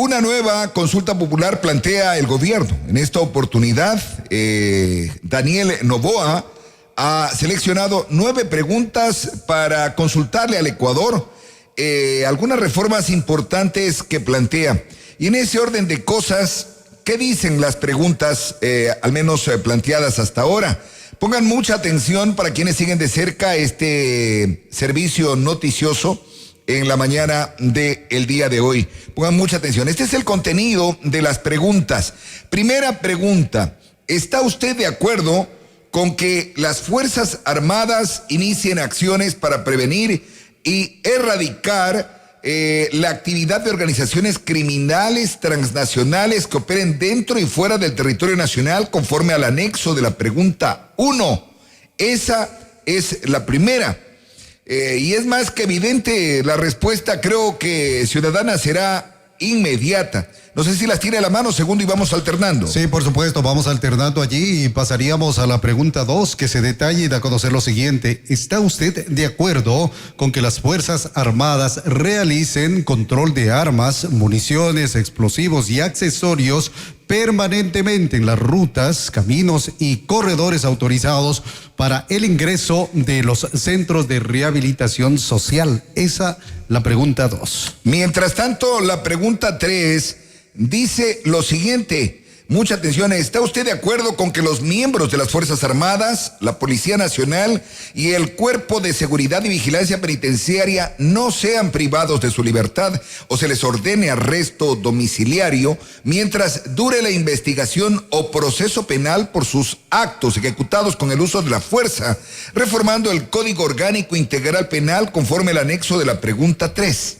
Una nueva consulta popular plantea el gobierno. En esta oportunidad, Daniel Noboa ha seleccionado 9 preguntas para consultarle al Ecuador algunas reformas importantes que plantea. Y en ese orden de cosas, ¿qué dicen las preguntas, al menos planteadas hasta ahora? Pongan mucha atención para quienes siguen de cerca este servicio noticioso en la mañana del día de hoy. Pongan mucha atención. Este es el contenido de las preguntas. Primera pregunta: ¿está usted de acuerdo con que las Fuerzas Armadas inicien acciones para prevenir y erradicar la actividad de organizaciones criminales transnacionales que operen dentro y fuera del territorio nacional conforme al anexo de la pregunta 1? Esa es la primera. Y es más que evidente la respuesta, creo que ciudadana, será inmediata. No sé si las tiene a la mano, segundo, y vamos alternando. Sí, por supuesto, vamos alternando allí y pasaríamos a la pregunta 2, que se detalle y da a conocer lo siguiente. ¿Está usted de acuerdo con que las Fuerzas Armadas realicen control de armas, municiones, explosivos y accesorios permanentemente en las rutas, caminos y corredores autorizados para el ingreso de los centros de rehabilitación social? Esa la pregunta 2. Mientras tanto, la pregunta 3 dice lo siguiente. Mucha atención. ¿Está usted de acuerdo con que los miembros de las Fuerzas Armadas, la Policía Nacional y el Cuerpo de Seguridad y Vigilancia Penitenciaria no sean privados de su libertad o se les ordene arresto domiciliario mientras dure la investigación o proceso penal por sus actos ejecutados con el uso de la fuerza, reformando el Código Orgánico Integral Penal conforme al anexo de la pregunta 3?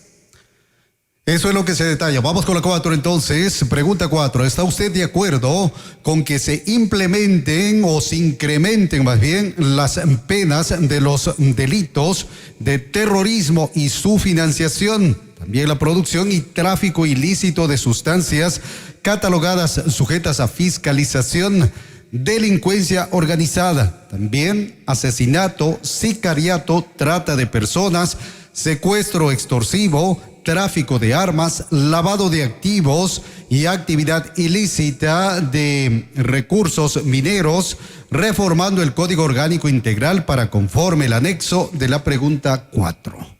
Eso es lo que se detalla. Vamos con la 4 entonces. Pregunta 4. ¿Está usted de acuerdo con que se implementen o se incrementen más bien las penas de los delitos de terrorismo y su financiación? También la producción y tráfico ilícito de sustancias catalogadas sujetas a fiscalización, delincuencia organizada, también asesinato, sicariato, trata de personas, secuestro extorsivo, tráfico de armas, lavado de activos y actividad ilícita de recursos mineros, reformando el Código Orgánico Integral para conforme el anexo de la pregunta 4.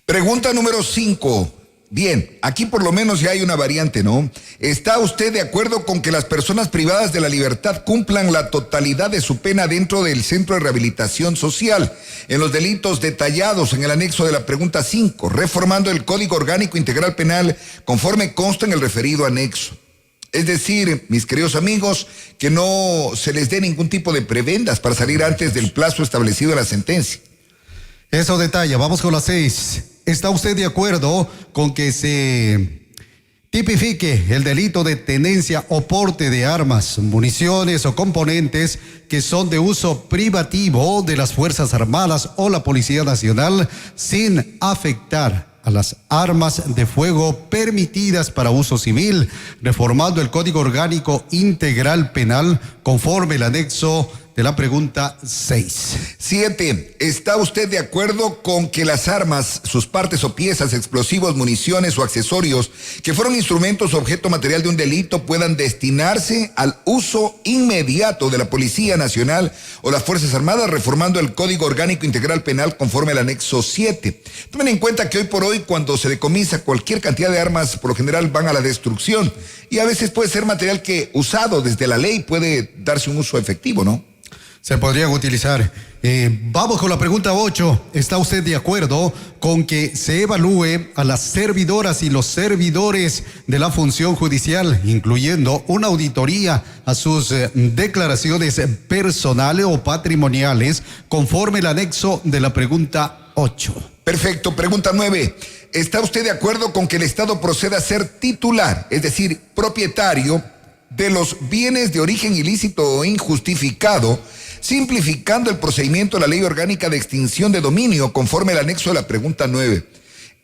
Pregunta número 5. Bien, aquí por lo menos ya hay una variante, ¿no? ¿Está usted de acuerdo con que las personas privadas de la libertad cumplan la totalidad de su pena dentro del Centro de Rehabilitación Social en los delitos detallados en el anexo de la pregunta 5, reformando el Código Orgánico Integral Penal conforme consta en el referido anexo? Es decir, mis queridos amigos, que no se les dé ningún tipo de prebendas para salir antes del plazo establecido en la sentencia. Eso detalla. Vamos con la 6. ¿Está usted de acuerdo con que se tipifique el delito de tenencia o porte de armas, municiones o componentes que son de uso privativo de las Fuerzas Armadas o la Policía Nacional sin afectar a las armas de fuego permitidas para uso civil, reformando el Código Orgánico Integral Penal conforme el anexo de la pregunta 6. 7. ¿Está usted de acuerdo con que las armas, sus partes o piezas, explosivos, municiones o accesorios que fueron instrumentos o objeto material de un delito puedan destinarse al uso inmediato de la Policía Nacional o las Fuerzas Armadas, reformando el Código Orgánico Integral Penal conforme al anexo 7? Tomen en cuenta que hoy por hoy, cuando se decomisa cualquier cantidad de armas, por lo general van a la destrucción, y a veces puede ser material que, usado desde la ley, puede darse un uso efectivo, ¿no? Se podrían utilizar. Vamos con la pregunta 8. ¿Está usted de acuerdo con que se evalúe a las servidoras y los servidores de la función judicial, incluyendo una auditoría a sus declaraciones personales o patrimoniales, conforme el anexo de la pregunta 8? Perfecto. Pregunta 9. ¿Está usted de acuerdo con que el Estado proceda a ser titular, es decir, propietario de los bienes de origen ilícito o injustificado, simplificando el procedimiento de la Ley Orgánica de Extinción de Dominio conforme al anexo de la pregunta 9?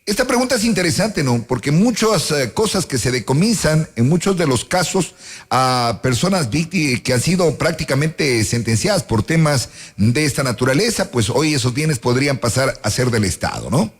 Esta pregunta es interesante, ¿no? Porque muchas cosas que se decomisan, en muchos de los casos, a personas víctimas que han sido prácticamente sentenciadas por temas de esta naturaleza, pues hoy esos bienes podrían pasar a ser del Estado, ¿no?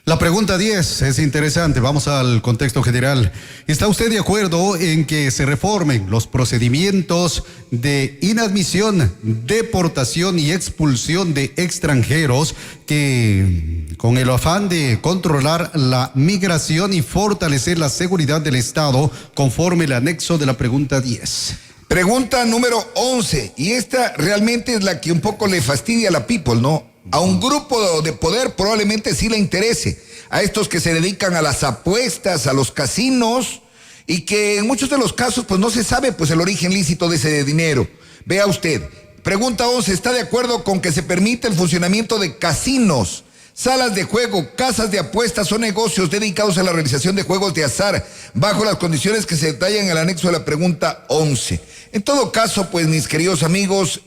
La pregunta 10 es interesante, vamos al contexto general. ¿Está usted de acuerdo en que se reformen los procedimientos de inadmisión, deportación y expulsión de extranjeros que, con el afán de controlar la migración y fortalecer la seguridad del Estado, conforme el anexo de la pregunta 10? Pregunta número 11, y esta realmente es la que un poco le fastidia a la people, ¿no? A un grupo de poder probablemente sí le interese, a estos que se dedican a las apuestas, a los casinos, y que en muchos de los casos pues no se sabe pues el origen lícito de ese dinero. Vea usted, pregunta 11, ¿está de acuerdo con que se permite el funcionamiento de casinos, salas de juego, casas de apuestas o negocios dedicados a la realización de juegos de azar bajo las condiciones que se detallan en el anexo de la pregunta 11? En todo caso, pues mis queridos amigos,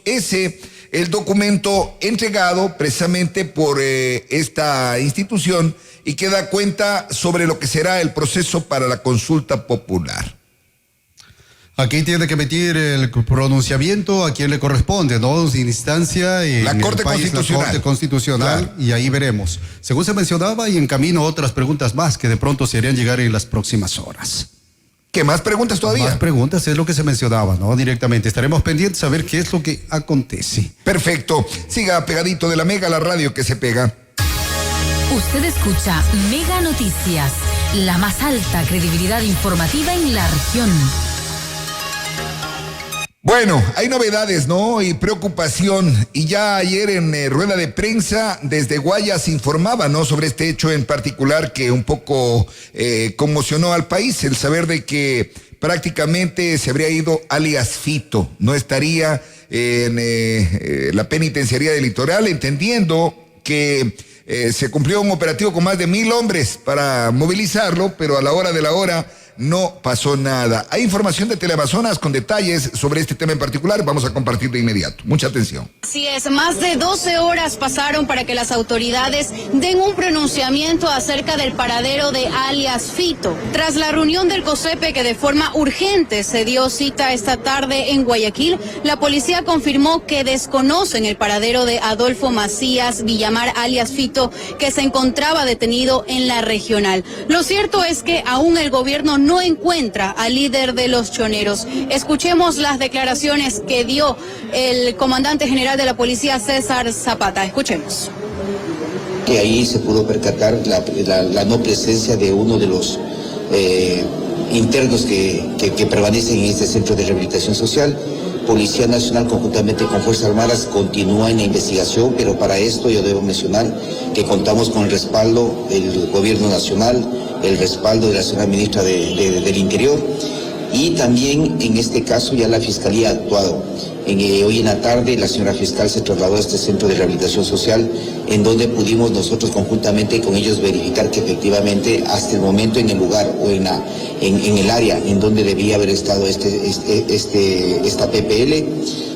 el documento entregado precisamente por esta institución y que da cuenta sobre lo que será el proceso para la consulta popular. Aquí tiene que emitir el pronunciamiento a quien le corresponde, ¿no? Sin instancia en la Corte Constitucional. La Corte Constitucional, claro. Y ahí veremos. Según se mencionaba, y en camino otras preguntas más que de pronto se harían llegar en las próximas horas. ¿Qué más preguntas todavía? Más preguntas es lo que se mencionaba, ¿no? Directamente. Estaremos pendientes a ver qué es lo que acontece. Perfecto. Siga pegadito de la Mega, la radio que se pega. Usted escucha Mega Noticias, la más alta credibilidad informativa en la región. Bueno, hay novedades, ¿no? Y preocupación. Y ya ayer en rueda de prensa desde Guayas informaba, ¿no? Sobre este hecho en particular que un poco conmocionó al país. El saber de que prácticamente se habría ido alias Fito. No estaría en la penitenciaría del Litoral, entendiendo que se cumplió un operativo con más de 1,000 hombres para movilizarlo, pero a la hora de la hora no pasó nada. Hay información de Teleamazonas con detalles sobre este tema en particular. Vamos a compartir de inmediato. Mucha atención. Así es, más de 12 horas pasaron para que las autoridades den un pronunciamiento acerca del paradero de alias Fito. Tras la reunión del COSEPE que de forma urgente se dio cita esta tarde en Guayaquil, la policía confirmó que desconocen el paradero de Adolfo Macías Villamar alias Fito, que se encontraba detenido en la regional. Lo cierto es que aún el gobierno no encuentra al líder de los choneros. Escuchemos las declaraciones que dio el comandante general de la policía, César Zapata. Escuchemos. Que ahí se pudo percatar la no presencia de uno de los internos que permanecen en este centro de rehabilitación social. Policía Nacional conjuntamente con Fuerzas Armadas continúa en la investigación, pero para esto yo debo mencionar que contamos con el respaldo del Gobierno Nacional, el respaldo de la señora ministra del Interior, y también en este caso ya la Fiscalía ha actuado. Hoy en la tarde la señora fiscal se trasladó a este centro de rehabilitación social, en donde pudimos nosotros conjuntamente con ellos verificar que efectivamente hasta el momento en el lugar o en el área en donde debía haber estado esta PPL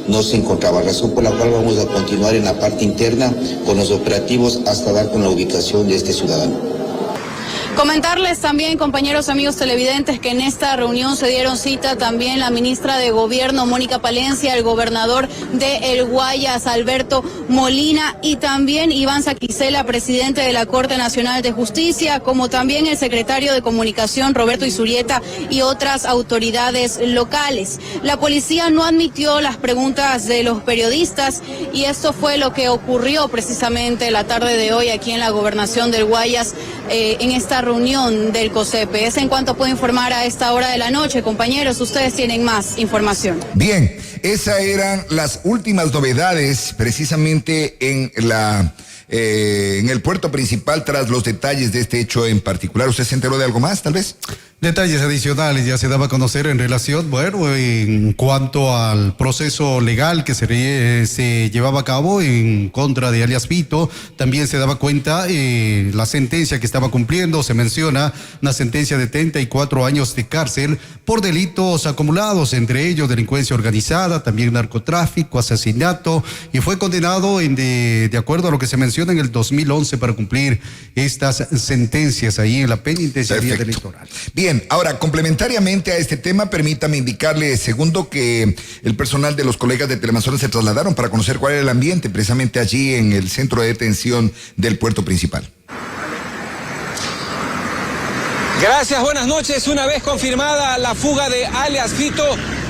no se encontraba, razón por la cual vamos a continuar en la parte interna con los operativos hasta dar con la ubicación de este ciudadano. Comentarles también, compañeros, amigos televidentes, que en esta reunión se dieron cita también la ministra de Gobierno, Mónica Palencia, el gobernador de El Guayas, Alberto Molina, y también Iván Saquicela, presidente de la Corte Nacional de Justicia, como también el secretario de Comunicación, Roberto Isurieta, y otras autoridades locales. La policía no admitió las preguntas de los periodistas, y esto fue lo que ocurrió precisamente la tarde de hoy aquí en la gobernación del Guayas, en esta reunión del COSEPE. Es en cuanto puedo informar a esta hora de la noche. Compañeros, ustedes tienen más información. Bien, esas eran las últimas novedades precisamente en el puerto principal tras los detalles de este hecho en particular. ¿Usted se enteró de algo más, tal vez? Detalles adicionales ya se daba a conocer en relación, bueno, en cuanto al proceso legal que se llevaba a cabo en contra de alias Fito. También se daba cuenta la sentencia que estaba cumpliendo. Se menciona una sentencia de 34 años de cárcel por delitos acumulados, entre ellos delincuencia organizada, también narcotráfico, asesinato, y fue condenado de acuerdo a lo que se menciona en el 2011 para cumplir estas sentencias ahí en la penitenciaría del Litoral. Bien, ahora, complementariamente a este tema, permítame indicarle, segundo, que el personal de los colegas de Teleamazonas se trasladaron para conocer cuál era el ambiente precisamente allí en el centro de detención del puerto principal. Gracias, buenas noches. Una vez confirmada la fuga de alias Fito,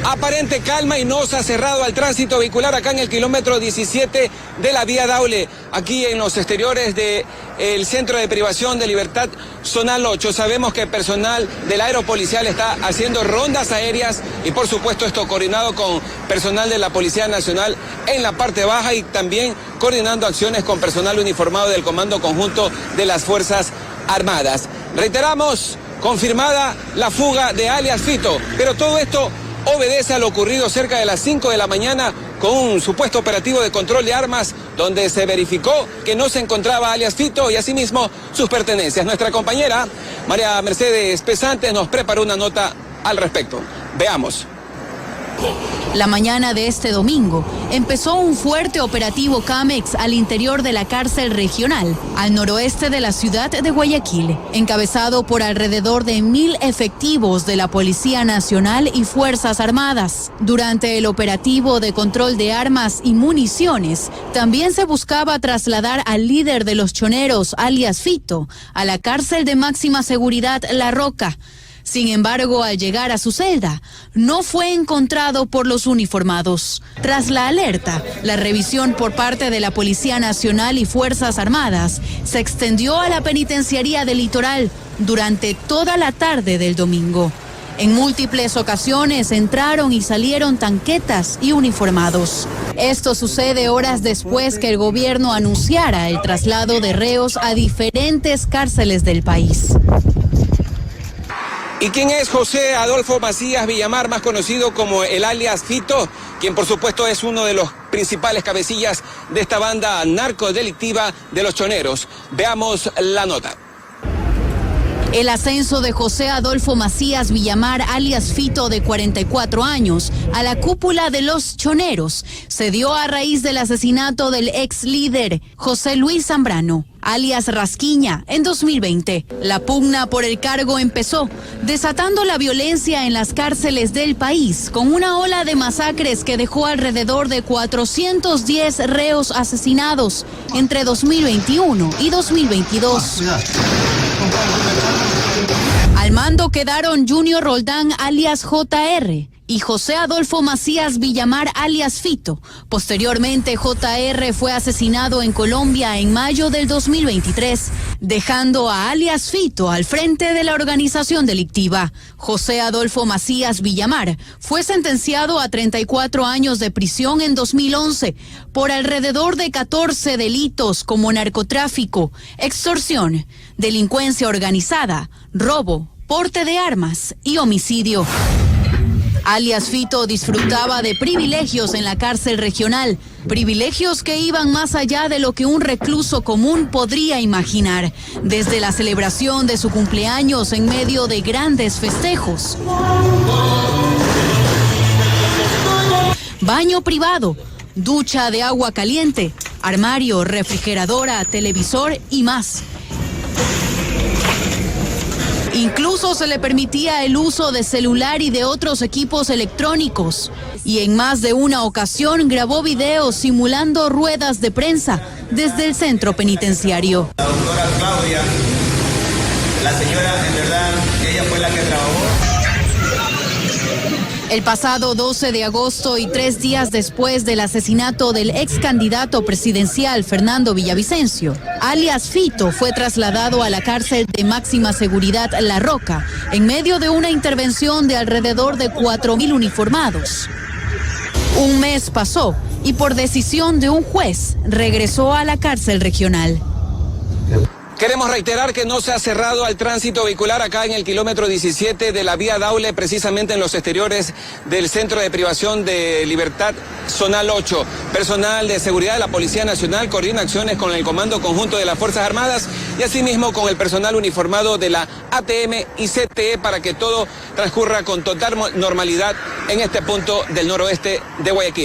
aparente calma y no se ha cerrado al tránsito vehicular acá en el kilómetro 17 de la vía Daule, aquí en los exteriores del Centro de Privación de Libertad Zonal 8. Sabemos que el personal del aeropolicial está haciendo rondas aéreas y por supuesto esto coordinado con personal de la Policía Nacional en la parte baja y también coordinando acciones con personal uniformado del Comando Conjunto de las Fuerzas Armadas. Reiteramos, confirmada la fuga de alias Fito, pero todo esto obedece a lo ocurrido cerca de las 5 de la mañana con un supuesto operativo de control de armas donde se verificó que no se encontraba alias Fito y asimismo sus pertenencias. Nuestra compañera María Mercedes Pesantes nos preparó una nota al respecto. Veamos. La mañana de este domingo empezó un fuerte operativo CAMEX al interior de la cárcel regional, al noroeste de la ciudad de Guayaquil, encabezado por alrededor de 1,000 efectivos de la Policía Nacional y Fuerzas Armadas. Durante el operativo de control de armas y municiones, también se buscaba trasladar al líder de los choneros, alias Fito, a la cárcel de máxima seguridad La Roca. Sin embargo, al llegar a su celda, no fue encontrado por los uniformados. Tras la alerta, la revisión por parte de la Policía Nacional y Fuerzas Armadas se extendió a la penitenciaría del Litoral durante toda la tarde del domingo. En múltiples ocasiones entraron y salieron tanquetas y uniformados. Esto sucede horas después que el gobierno anunciara el traslado de reos a diferentes cárceles del país. ¿Y quién es José Adolfo Macías Villamar, más conocido como el alias Fito, quien por supuesto es uno de los principales cabecillas de esta banda narcodelictiva de los choneros? Veamos la nota. El ascenso de José Adolfo Macías Villamar, alias Fito, de 44 años, a la cúpula de los choneros, se dio a raíz del asesinato del ex líder José Luis Zambrano, alias Rasquiña, en 2020. La pugna por el cargo empezó, desatando la violencia en las cárceles del país, con una ola de masacres que dejó alrededor de 410 reos asesinados entre 2021 y 2022. Al mando quedaron Junior Roldán, alias JR, y José Adolfo Macías Villamar, alias Fito. Posteriormente, JR fue asesinado en Colombia en mayo del 2023, dejando a alias Fito al frente de la organización delictiva. José Adolfo Macías Villamar fue sentenciado a 34 años de prisión en 2011 por alrededor de 14 delitos como narcotráfico, extorsión, delincuencia organizada, robo, porte de armas y homicidio. Alias Fito disfrutaba de privilegios en la cárcel regional, privilegios que iban más allá de lo que un recluso común podría imaginar, desde la celebración de su cumpleaños en medio de grandes festejos, baño privado, ducha de agua caliente, armario, refrigeradora, televisor y más. Incluso se le permitía el uso de celular y de otros equipos electrónicos. Y en más de una ocasión grabó videos simulando ruedas de prensa desde el centro penitenciario. La doctora Claudia, la señora, en verdad, ella fue la que trabajó. El pasado 12 de agosto y 3 días después del asesinato del ex candidato presidencial Fernando Villavicencio, alias Fito fue trasladado a la cárcel de máxima seguridad La Roca en medio de una intervención de alrededor de 4,000 uniformados. Un mes pasó y por decisión de un juez regresó a la cárcel regional. Queremos reiterar que no se ha cerrado al tránsito vehicular acá en el kilómetro 17 de la vía Daule, precisamente en los exteriores del Centro de Privación de Libertad Zonal 8. Personal de seguridad de la Policía Nacional coordina acciones con el Comando Conjunto de las Fuerzas Armadas y asimismo con el personal uniformado de la ATM y CTE para que todo transcurra con total normalidad en este punto del noroeste de Guayaquil.